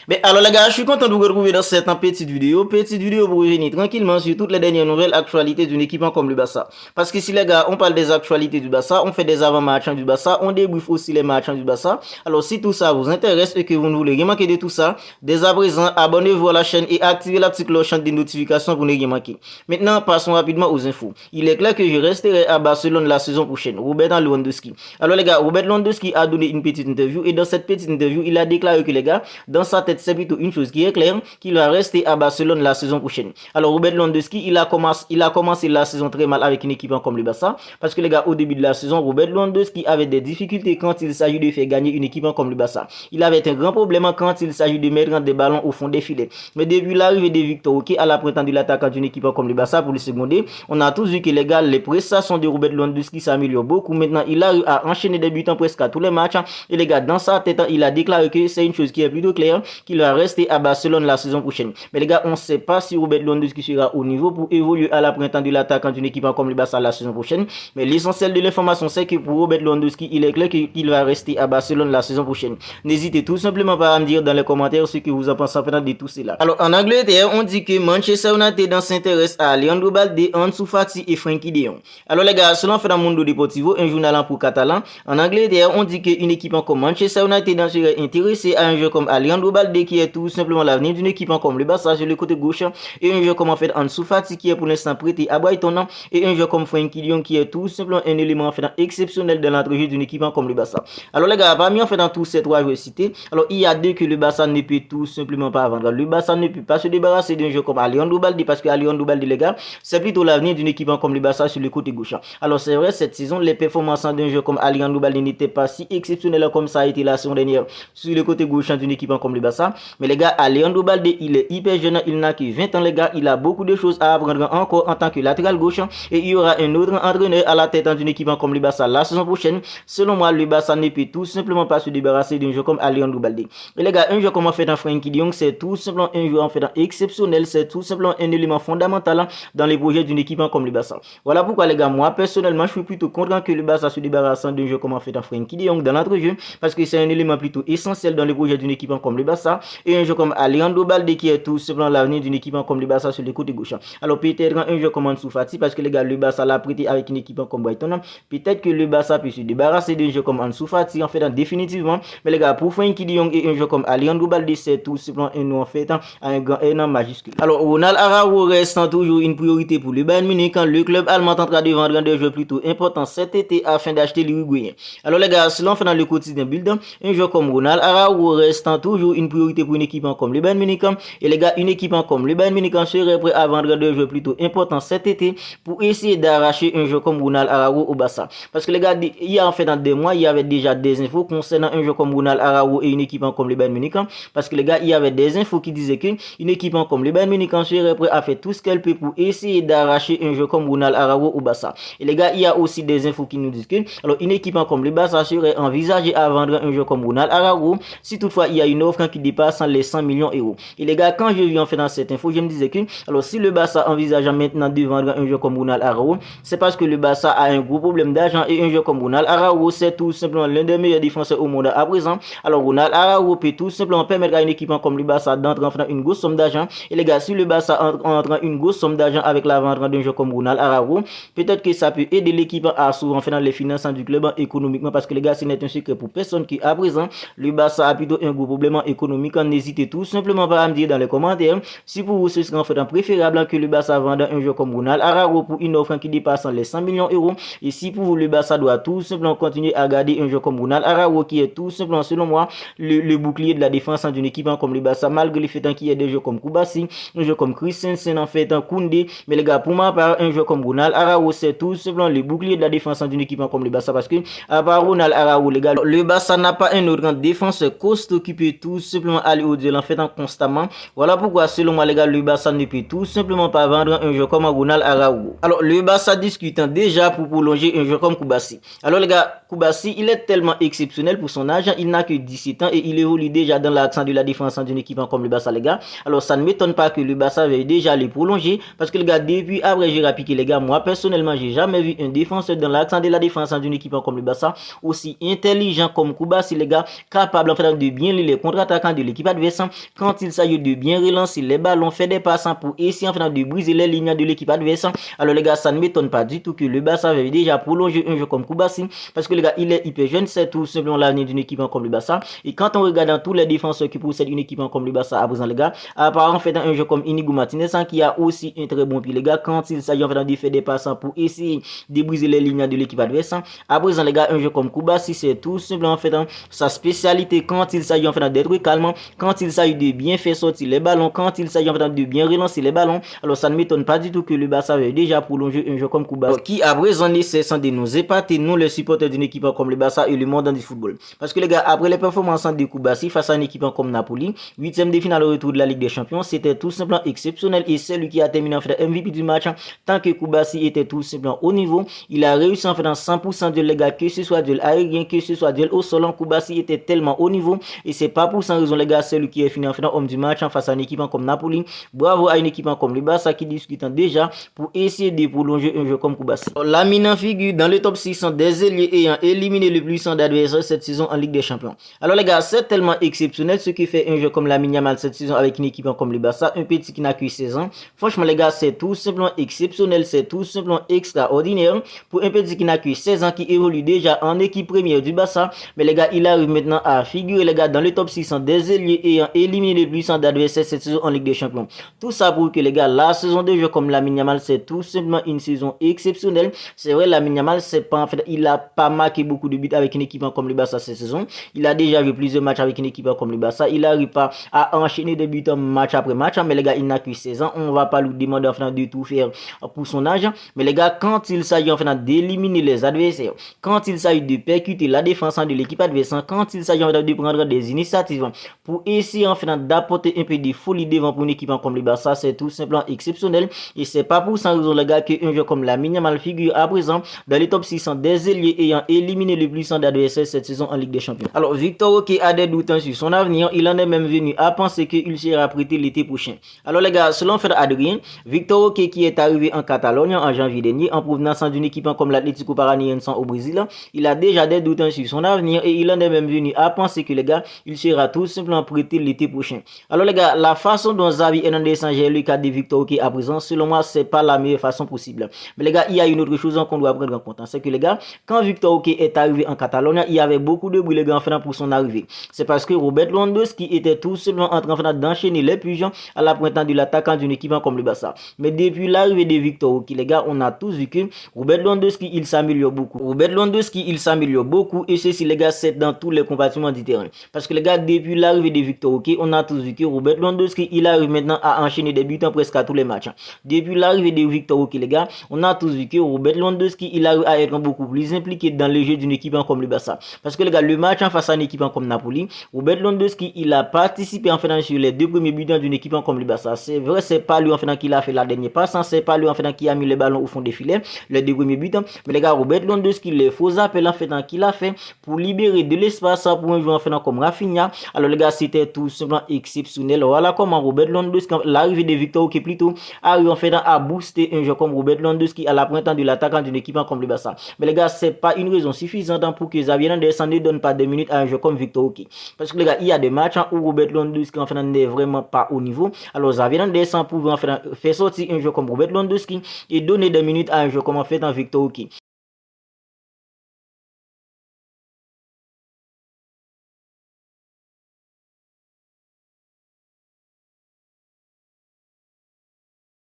Mais alors les gars, je suis content de vous retrouver dans cette petite vidéo. Petite vidéo pour revenir tranquillement sur toutes les dernières nouvelles actualités d'une équipe comme le Barça. Parce que si les gars, on parle des actualités du Barça, on fait des avant-matchs du Barça, on débriefe aussi les matchs du Barça. Alors si tout ça vous intéresse et que vous ne voulez rien manquer de tout ça, dès à présent, abonnez-vous à la chaîne et activez la petite cloche des notifications pour ne rien manquer. Maintenant, passons rapidement aux infos. Il est clair que je resterai à Barcelone la saison prochaine. Robert Lewandowski. Alors les gars, Robert Lewandowski a donné une petite interview et dans cette petite interview, il a déclaré que les gars, dans sa tête, c'est plutôt une chose qui est claire, qu'il va rester à Barcelone la saison prochaine. Alors Robert Lewandowski, il a commencé la saison très mal avec une équipe comme le Barça, parce que les gars, au début de la saison, Robert Lewandowski avait des difficultés quand il s'agit de faire gagner une équipe comme le Barça. Il avait un grand problème quand il s'agit de mettre des ballons au fond des filets. Mais depuis l'arrivée de Victor Roque à la printemps de l'attaquant d'une équipe comme le Barça pour le seconder, on a tous vu que les gars, les prestations de Robert Lewandowski s'améliorent beaucoup. Maintenant, il arrive à enchaîner des buts en presque à tous les matchs. Et les gars, dans sa tête, il a déclaré que c'est une chose qui est plutôt claire, qu'il va rester à Barcelone la saison prochaine. Mais les gars, on ne sait pas si Robert Lewandowski sera au niveau pour évoluer à la printemps de l'attaquant d'une équipe comme le Barça la saison prochaine. Mais l'essentiel de l'information, c'est que pour Robert Lewandowski, il est clair qu'il va rester à Barcelone la saison prochaine. N'hésitez tout simplement pas à me dire dans les commentaires ce que vous en pensez de tout cela. Alors, en Angleterre, on dit que Manchester United s'intéresse à Leandro Balde, Ansu Fati et Frenkie de Jong. Alors les gars, selon Mundo Deportivo, un journal pour catalan, en Angleterre, on dit qu'une équipe comme Manchester United serait intéressée à un joueur comme Leandro Balde qui est tout simplement l'avenir d'une équipe comme le Barça sur le côté gauche, et un joueur comme en fait Ansu Fati qui est pour l'instant prêté à Brighton, et un joueur comme Frenkie de Jong qui est tout simplement un élément en fait exceptionnel dans l'entrejeu d'une équipe comme le Barça. Alors les gars, parmi en fait dans tous ces trois joueurs cités, alors il y a deux que le Barça ne peut tout simplement pas vendre. Le Barça ne peut pas se débarrasser d'un joueur comme Leandro Balde parce que Leandro Balde les gars, c'est plutôt l'avenir d'une équipe comme le Barça sur le côté gauche. Alors c'est vrai, cette saison, les performances d'un joueur comme Leandro Balde n'étaient pas si exceptionnelles comme ça a été la saison dernière sur le côté gauche d'une équipe comme le Barça. Mais les gars, Leandro Balde, il est hyper jeune, il n'a que 20 ans les gars, il a beaucoup de choses à apprendre encore en tant que latéral gauche et il y aura un autre entraîneur à la tête d'une équipe comme le Barça la saison prochaine. Selon moi, le Barça ne peut tout simplement pas se débarrasser d'un joueur comme Leandro Balde. Et les gars, un joueur comme en fait un Frenkie de Jong, c'est tout simplement un joueur en fait exceptionnel, c'est tout simplement un élément fondamental dans les projets d'une équipe comme le Barça. Voilà pourquoi les gars, moi personnellement, je suis plutôt content que le Barça se débarrasse d'un joueur comme en fait un Frenkie de Jong dans l'entrejeu parce que c'est un élément plutôt essentiel dans les projets d'une équipe comme le Barça et un joueur comme Leandro Balde qui est tout simplement l'avenir d'une équipe comme le Barça sur le côté gauche. Alors peut-être un joueur comme Ansu Fati parce que les gars, le Barça l'a prêté avec une équipe comme Brighton. Peut-être que le Barça peut se débarrasser d'un joueur comme Ansu Fati en fait définitivement. Mais les gars, pour Frenkie de Jong et un joueur comme Leandro Balde, c'est tout simplement un nom en fait un grand énorme majuscule. Alors Ronald Araujo reste toujours une priorité pour le Bayern Munich quand le club allemand tentera de vendre des joueurs plutôt importants cet été afin d'acheter l'Uruguayen. Alors les gars, selon dans le quotidien Bild, un joueur comme Ronald Araujo reste toujours une priorité pour une équipe comme le Bayern Munich. Et les gars, une équipe comme le Bayern Munich serait prêt à vendre des joueurs plutôt importants cet été pour essayer d'arracher un joueur comme Ronald Araujo au Barça. Parce que les gars, il y a en fait dans des mois, il y avait déjà des infos concernant un joueur comme Ronald Araujo et une équipe comme le Bayern Munich. Parce que les gars, il y avait des infos qui disaient qu'une équipe comme le Bayern Munich serait prêt à faire tout ce qu'elle peut pour essayer d'arracher un joueur comme Ronald Araujo au Barça. Et les gars, il y a aussi des infos qui nous disent que alors une équipe comme le Barça serait envisagée à vendre un joueur comme Ronald Araujo si toutefois il y a une offre qui dépasse les 100 millions d'euros. Et les gars, quand je vis en fait dans cette info, je me disais que alors si le Barça envisage maintenant de vendre un joueur comme Ronald Araujo, c'est parce que le Barça a un gros problème d'argent et un joueur comme Ronald Araujo, c'est tout simplement l'un des meilleurs défenseurs au monde à présent. Alors Ronald Araujo peut tout simplement permettre à une équipe comme le Barça d'entrer en une grosse somme d'argent. Et les gars, si le Barça entre une grosse somme d'argent avec la vente d'un joueur comme Ronald Araujo, peut-être que ça peut aider l'équipe à souvent faire les finances du club économiquement parce que les gars, ce n'est un secret pour personne qui à présent le Barça a plutôt un gros problème économique. N'hésitez tout simplement pas à me dire dans les commentaires si pour vous ce serait en fait préférable que le Barça vende un joueur comme Ronald Araujo pour une offre qui dépasse les 100 millions d'euros et si pour vous le Barça doit tout simplement continuer à garder un joueur comme Ronald Araujo qui est tout simplement selon moi le bouclier de la défense d'une équipe comme le Barça malgré le fait qu'il y ait des joueurs comme Koubassi, un joueur comme Christensen en fait Koundé, mais les gars pour ma part un joueur comme Ronald Araujo c'est tout simplement le bouclier de la défense d'une équipe comme le Barça parce que à part Ronald Araujo les gars le Barça n'a pas un autre défenseur costaud qui peut tout simplement aller au duel en fait constamment. Voilà pourquoi selon moi les gars le Barça ne peut tout simplement pas vendre un joueur comme Ronald Araujo. Alors le Barça discute déjà pour prolonger un joueur comme Koubassi. Alors les gars, Koubassi il est tellement exceptionnel pour son âge, il n'a que 17 ans et il évolue déjà dans l'accent de la défense d'une équipe comme le Barça les gars. Alors ça ne m'étonne pas que le Barça veuille déjà les prolonger parce que les gars depuis après j'ai rappiqué les gars, moi personnellement j'ai jamais vu un défenseur dans l'accent de la défense d'une équipe comme le Barça aussi intelligent comme Koubassi les gars, capable en fait de bien lire les contre-attaquants de l'équipe adverse quand il s'agit de bien relancer les ballons, faire des passes pour essayer en fait de briser les lignes de l'équipe adverse. Alors les gars, ça ne m'étonne pas du tout que le Barça avait déjà prolongé un jeu comme Koubassi parce que les gars, il est hyper jeune, c'est tout simplement l'avenir d'une équipe comme le Barça. Et quand on regarde dans tous les défenseurs qui possèdent une équipe comme le Barça à présent les gars, à part en fait un jeu comme Inigo Martinez qui a aussi un très bon pied les gars quand il s'agit en fait de faire des passes pour essayer de briser les lignes de l'équipe adverse. À présent les gars, un jeu comme Koubassi c'est tout simplement en fait sa spécialité quand il s'agit en fait d'être calme, quand il s'agit de bien faire sortir les ballons, quand il s'agit en fait de bien relancer les ballons. Alors ça ne m'étonne pas du tout que le Barça avait déjà prolongé un jeu comme Koubassi qui à présent nécessaire de nous épater nous les supporters d'une équipe comme le Barça et le monde du football. Parce que les gars, après les performances de Koubassi face à une équipe comme Napoli, 8e de finale au retour de la Ligue des Champions, c'était tout simplement exceptionnel et c'est lui qui a terminé en fait MVP du match. Tant que Koubassi était tout simplement au niveau, il a réussi en fait dans 100% de les gars, que ce soit de l'aérien, que ce soit de au sol, Koubassi était tellement au niveau et c'est pas pour sans raison les gars, c'est lui qui est fini en fait homme du match face à une équipe comme Napoli. Bravo à une équipe comme le Barça qui discute déjà pour essayer de prolonger un jeu comme Koubassi. Lamine en figure dans le top 600 des ailiers ayant éliminé le plus puissant d'adversaires cette saison en Ligue des Champions. Alors les gars, c'est tellement exceptionnel ce qui fait un jeu comme Lamine Yamal cette saison avec une équipe comme le Barça, un petit qui n'a que 16 ans. Franchement les gars, c'est tout simplement exceptionnel, c'est tout simplement extraordinaire pour un petit qui n'a que 16 ans qui évolue déjà en équipe première du Barça. Mais les gars, il arrive maintenant à figurer les gars dans le top 600 des ailiers ayant éliminé le plus puissant d'adversaires cette saison en Ligue des Champions. Tout ça pour que les gars, la saison de jeu comme Lamine Yamal, c'est tout simplement une saison exceptionnelle. C'est vrai, Lamine Yamal, c'est pas en fait, il a pas marqué beaucoup de buts avec une équipe comme le Barça cette saison. Il a déjà joué plusieurs matchs avec une équipe comme le Barça. Il n'arrive pas à enchaîner des buts match après match. Mais les gars, il n'a que 16 ans. On va pas lui demander enfin de tout faire pour son âge. Mais les gars, quand il s'agit enfin d'éliminer les adversaires, quand il s'agit de percuter la défense de l'équipe adversaire, quand il s'agit de prendre des initiatives pour essayer enfin d'apporter un peu de folie devant pour une équipe comme le Barça, c'est tout simplement exceptionnel. Et c'est pas pour sans raison les gars qu'un jeu comme Lamine Yamal figure à présent dans les top 600 des ailiers ayant éliminé le plus puissant d'adversaires cette saison en Ligue des Champions. Alors Victor Roque a des doutes sur son avenir, il en est même venu à penser qu'il sera prêté l'été prochain. Alors les gars, selon Fred Adrien, Victor Roque qui est arrivé en Catalogne en janvier dernier en provenance d'une équipe comme l'Atlético Paranaense au Brésil, il a déjà des doutes sur son avenir et il en est même venu à penser que les gars, il sera tout simplement prêté l'été prochain. Alors les gars, la façon dont Xavi Hernandez gère le cas de Victor Roque à présent, selon moi, c'est pas la meilleure façon possible. Mais les gars, il y a une autre chose qu'on doit prendre en compte, c'est que les gars, quand Victor Roque est arrivé en Catalogne, il y avait beaucoup de bruit les gars pour son arrivée. C'est parce que Robert Lewandowski était tout simplement en train d'enchaîner les pigeons à la pointe de l'attaquant d'une équipe comme le Barça. Mais depuis l'arrivée de Victor Roque, les gars, on a tous vu que Robert Lewandowski, il s'améliore beaucoup. Robert Lewandowski, il s'améliore beaucoup et ceci les gars, c'est dans tous les compartiments du terrain. Parce que les gars, depuis l'arrivée de Victor Roque, on a tous vu que Robert Lewandowski, il arrive maintenant à enchaîner des buts presque à tous les matchs. Depuis l'arrivée de Victor Roque, les gars, on a tous vu que Robert Lewandowski, il arrive à être beaucoup plus impliqué dans le jeu d'une équipe comme le Barça. Parce que les gars, le match en face à une équipe comme Napoli, Robert Lewandowski, il a participé en fait sur les deux premiers buts d'une équipe comme le Barça. C'est vrai, c'est pas lui en fait qui a fait la dernière passe, c'est pas lui en fait qui a mis le ballon au fond des filets, les deux premiers buts. Mais les gars, Robert Lewandowski, les faux appels en fait qu'il a fait pour libérer de l'espace pour un joueur en fait comme Rafinha. Alors les gars, c'était tout simplement exceptionnel. Voilà comment Robert Lewandowski, l'arrivée de Victor Roque plutôt, arrive en fait à booster un joueur comme Robert Lewandowski à la pointe de l'attaquant d'une équipe comme le Barça. Mais les gars, c'est pas une raison suffisante pour que Xavi Hernandez ne donne pas des minutes à un joueur comme Victor Roque. Parce que les gars, il y a des matchs où Robert Lewandowski en fait n'est vraiment pas au niveau. Alors Xavi Hernandez pouvait en fait faire sortir un joueur comme Robert Lewandowski et donner des minutes à un joueur comme en fait Victor Roque.